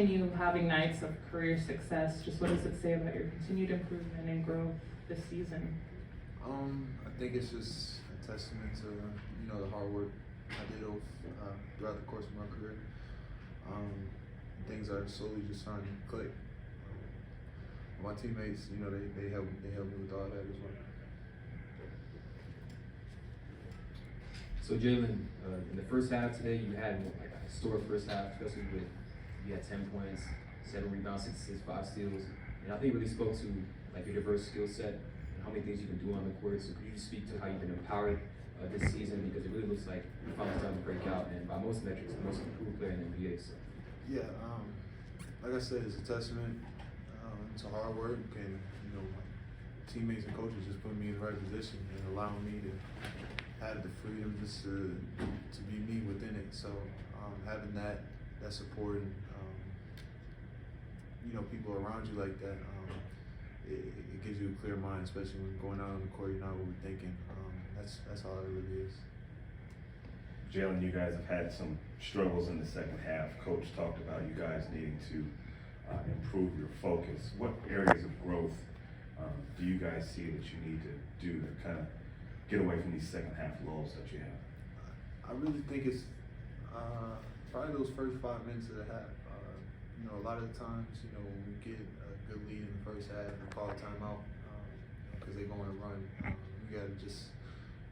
You having nights of career success, just what does it say about your continued improvement and growth this season? I think it's just a testament to the hard work I did throughout the course of my career. Things are slowly just starting to click. My teammates, they help me with all that as well. So Jalen, in the first half today, you had like a historic first half, especially with you had 10 points, 7 rebounds, 6 assists, 5 steals, and I think it really spoke to like your diverse skill set and how many things you can do on the court. So could you just speak to how you've been empowered this season, because it really looks like you're finally starting to break out, and by most metrics, the most improved player in the NBA. So. Yeah, like I said, it's a testament to hard work, and my teammates and coaches just putting me in the right position and allowing me to have the freedom just to be me within it. So having that support and people around you like that, it gives you a clear mind, especially when going out on the court, you're not overthinking. That's all it really is. Jalen, you guys have had some struggles in the second half. Coach talked about you guys needing to improve your focus. What areas of growth do you guys see that you need to do to kind of get away from these second half lulls that you have? I really think it's probably those first 5 minutes of the half. A lot of the times, when we get a good lead in the first half and call a timeout because they're going to run, we got to just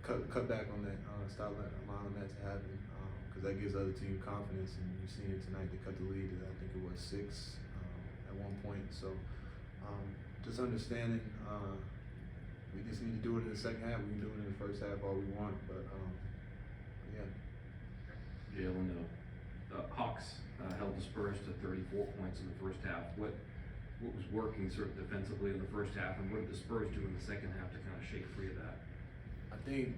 cut back on that, stop allowing that to happen, because that gives the other team confidence. And you've seen it tonight. They cut the lead to, I think it was 6 at one point. So just understanding we just need to do it in the second half. We can do it in the first half all we want, but yeah. Jalen, the Hawks held the Spurs to 34 points in the first half. What was working sort of defensively in the first half, and what did the Spurs do in the second half to kind of shake free of that? I think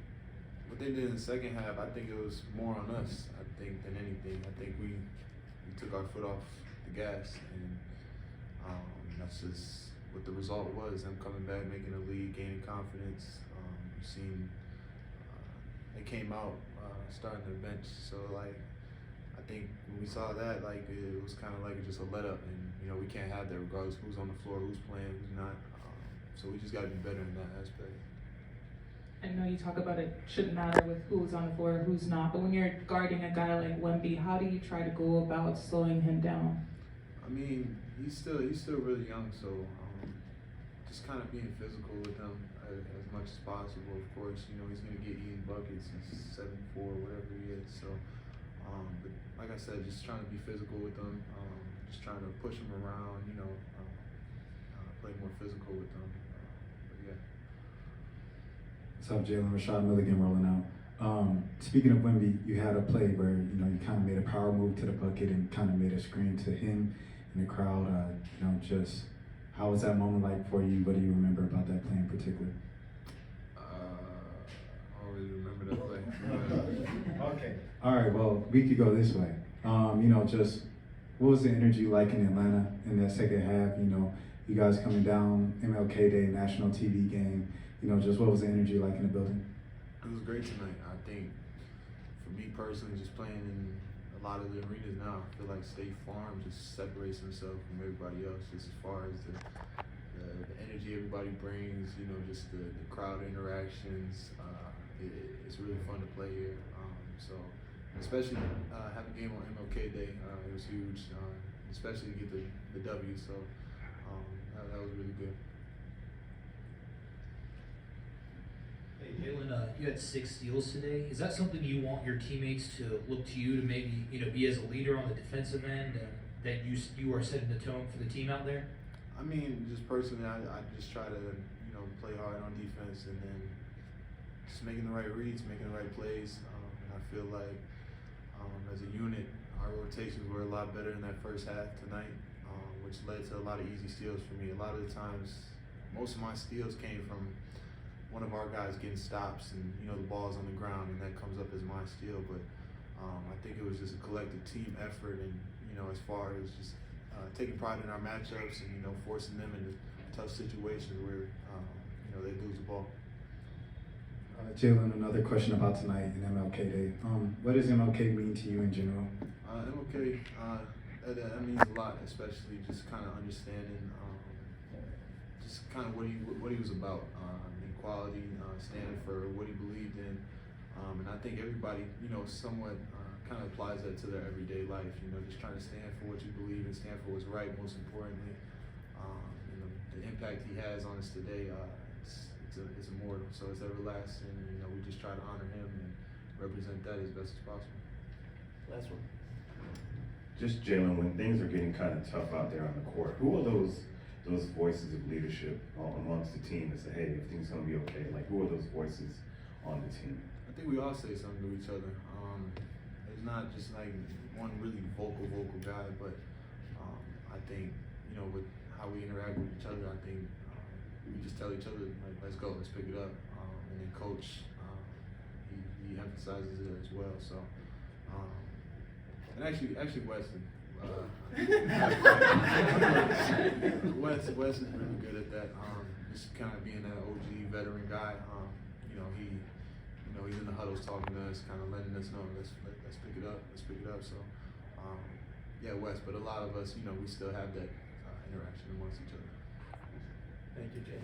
what they did in the second half, I think it was more on us, than anything. I think we took our foot off the gas, and that's just what the result was. Them coming back, making a lead, gaining confidence. You've seen they came out starting the bench, so I think when we saw that, it was kind of like just a let up, and we can't have that regardless who's on the floor, who's playing, who's not. So we just got to be better in that aspect. I know you talk about it shouldn't matter with who's on the floor, who's not, but when you're guarding a guy like Wemby, how do you try to go about slowing him down? I mean, he's still really young, so just kind of being physical with him as much as possible. Of course, he's going to get eating buckets. He's 7'4", whatever he is. So, but like I said, just trying to be physical with him, just trying to push him around, play more physical with him. But yeah. What's up, Jalen? Rashad Milligan rolling out. Speaking of Wemby, you had a play where you kind of made a power move to the bucket and kind of made a screen to him in the crowd. Just how was that moment like for you? What do you remember about that play in particular? I don't really remember that play. Okay. All right. Well, we could go this way. Just what was the energy like in Atlanta in that second half? You guys coming down MLK Day, national TV game. Just what was the energy like in the building? It was great tonight. I think for me personally, just playing in a lot of the arenas now, I feel like State Farm just separates himself from everybody else, just as far as the energy everybody brings, just the crowd interactions. It's really fun to play here. So especially have a game on MLK Day, it was huge, especially to get the W. So that was really good. Hey Jalen, you had 6 steals today. Is that something you want your teammates to look to you to maybe be as a leader on the defensive end, and that you are setting the tone for the team out there? I mean, just personally, I just try to play hard on defense, and then just making the right reads, making the right plays. And I feel like as a unit, our rotations were a lot better in that first half tonight, which led to a lot of easy steals for me. A lot of the times, most of my steals came from one of our guys getting stops, and the ball's on the ground, and that comes up as my steal. But I think it was just a collective team effort, and as far as just taking pride in our matchups and forcing them into tough situations where they lose the ball. Jalen, another question about tonight in MLK Day. What does MLK mean to you in general? MLK That means a lot, especially just kind of understanding, just kind of what he was about, equality, standing for what he believed in, and I think everybody, somewhat kind of applies that to their everyday life. Just trying to stand for what you believe and stand for what's right. Most importantly, the impact he has on us today, it's immortal, so it's everlasting. And, we just try to honor him and represent that as best as possible. Last one. Just Jalen, when things are getting kind of tough out there on the court, who are those voices of leadership amongst the team that say, hey, everything's gonna be okay? Like, who are those voices on the team? I think we all say something to each other. It's not just like one really vocal guy, but I think, with how we interact with each other, I think we just tell each other, like, let's go, let's pick it up. And then Coach, he emphasizes it as well. So, and actually Wesley. Wes is really good at that. Just kind of being that OG veteran guy. He's in the huddles talking to us, kind of letting us know, let's pick it up, So, yeah, Wes. But a lot of us, we still have that interaction amongst each other. Thank you, Jay.